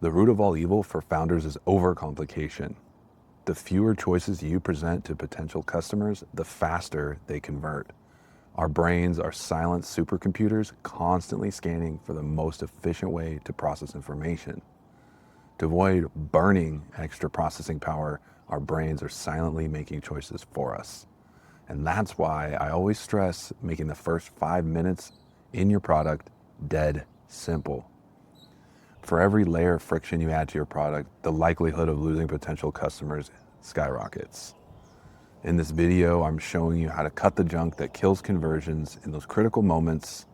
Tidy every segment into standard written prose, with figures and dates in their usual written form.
The root of all evil for founders is overcomplication. The fewer choices you present to potential customers, the faster they convert. Our brains are silent supercomputers constantly scanning for the most efficient way to process information. To avoid burning extra processing power, our brains are silently making choices for us. And that's why I always stress making the first 5 minutes in your product dead simple. For every layer of friction you add to your product, the likelihood of losing potential customers skyrockets. In this video, I'm showing you how to cut the junk that kills conversions in those critical moments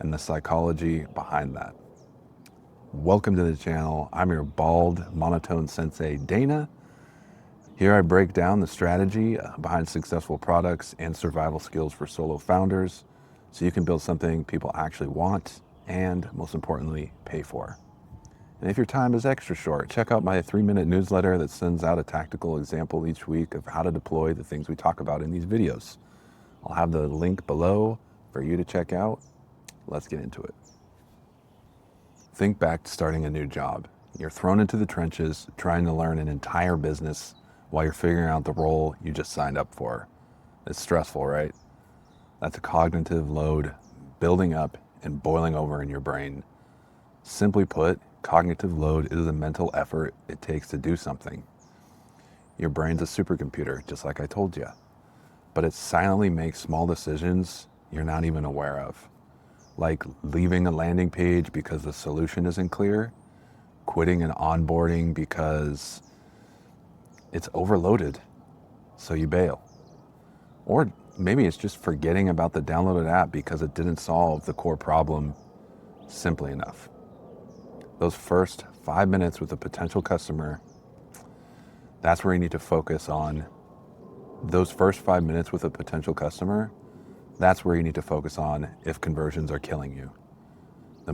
and the psychology behind that. Welcome to the channel. I'm your bald, monotone sensei, Dana. Here I break down the strategy behind successful products and survival skills for solo founders so you can build something people actually want and, most importantly, pay for. And if your time is extra short, check out my 3-minute newsletter that sends out a tactical example each week of how to deploy the things we talk about in these videos. I'll have the link below for you to check out. Let's get into it. Think back to starting a new job. You're thrown into the trenches trying to learn an entire business while you're figuring out the role you just signed up for. It's stressful, right? That's a cognitive load building up and boiling over in your brain. Simply put, cognitive load is the mental effort it takes to do something. Your brain's a supercomputer, just like I told you, but it silently makes small decisions you're not even aware of, like leaving a landing page because the solution isn't clear, quitting an onboarding because it's overloaded, so you bail. Or maybe it's just forgetting about the downloaded app because it didn't solve the core problem simply enough. Those first 5 minutes with a potential customer, that's where you need to focus on. Those first 5 minutes with a potential customer, that's where you need to focus on if conversions are killing you. The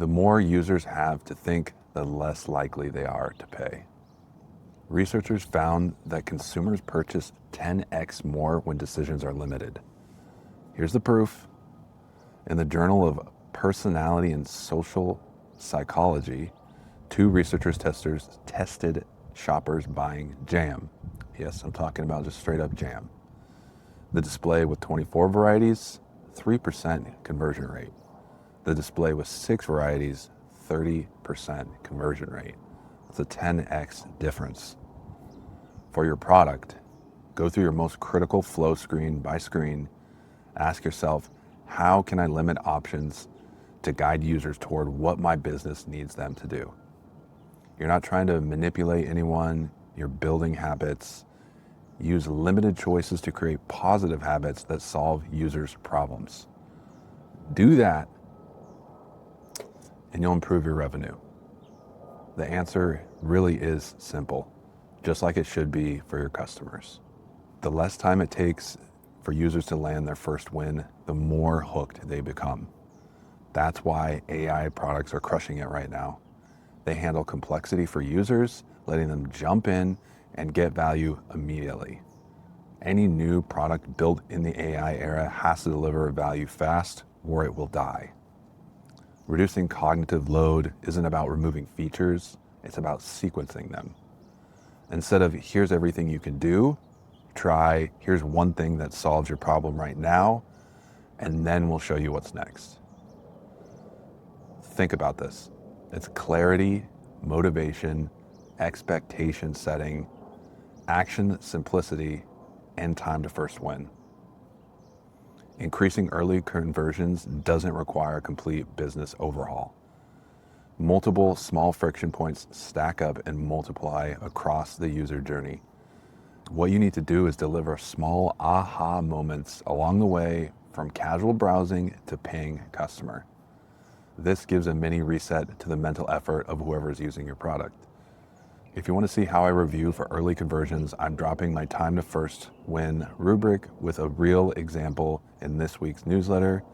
more users have to think, the less likely they are to pay. Researchers found that consumers purchase 10x more when decisions are limited. Here's the proof. In the Journal of Personality and Social Psychology, 2 researchers tested shoppers buying jam. Yes, I'm talking about just straight up jam. The display with 24 varieties, 3% conversion rate. The display with 6 varieties, 30% conversion rate. That's a 10x difference. For your product, go through your most critical flow screen by screen. Ask yourself, how can I limit options to guide users toward what my business needs them to do? You're not trying to manipulate anyone, you're building habits. Use limited choices to create positive habits that solve users' problems. Do that, and you'll improve your revenue. The answer really is simple, just like it should be for your customers. The less time it takes for users to land their first win, the more hooked they become. That's why AI products are crushing it right now. They handle complexity for users, letting them jump in and get value immediately. Any new product built in the AI era has to deliver value fast or it will die. Reducing cognitive load isn't about removing features, it's about sequencing them. Instead of here's everything you can do, try here's one thing that solves your problem right now, and then we'll show you what's next. Think about this. It's clarity, motivation, expectation setting, action simplicity, and time to first win. Increasing early conversions doesn't require a complete business overhaul. Multiple small friction points stack up and multiply across the user journey. What you need to do is deliver small aha moments along the way from casual browsing to paying customer. This gives a mini reset to the mental effort of whoever is using your product. If you want to see how I review for early conversions, I'm dropping my time to first win rubric with a real example in this week's newsletter.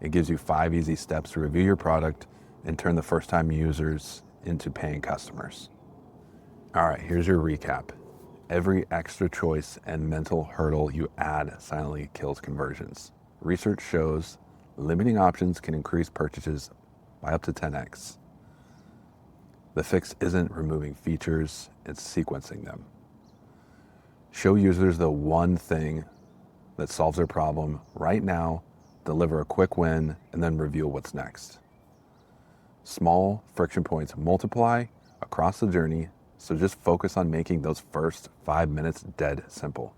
It gives you 5 easy steps to review your product and turn the first-time users into paying customers. All right, here's your recap. Every extra choice and mental hurdle you add silently kills conversions. Research shows limiting options can increase purchases by up to 10x. The fix isn't removing features, it's sequencing them. Show users the one thing that solves their problem right now, deliver a quick win, and then reveal what's next. Small friction points multiply across the journey, so just focus on making those first 5 minutes dead simple.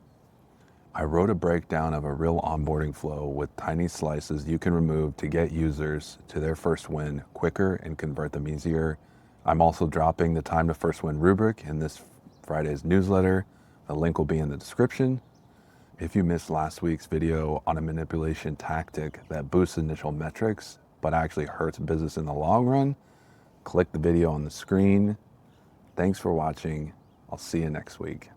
I wrote a breakdown of a real onboarding flow with tiny slices you can remove to get users to their first win quicker and convert them easier. I'm also dropping the time to first win rubric in this Friday's newsletter. The link will be in the description. If you missed last week's video on a manipulation tactic that boosts initial metrics but actually hurts business in the long run, click the video on the screen. Thanks for watching. I'll see you next week.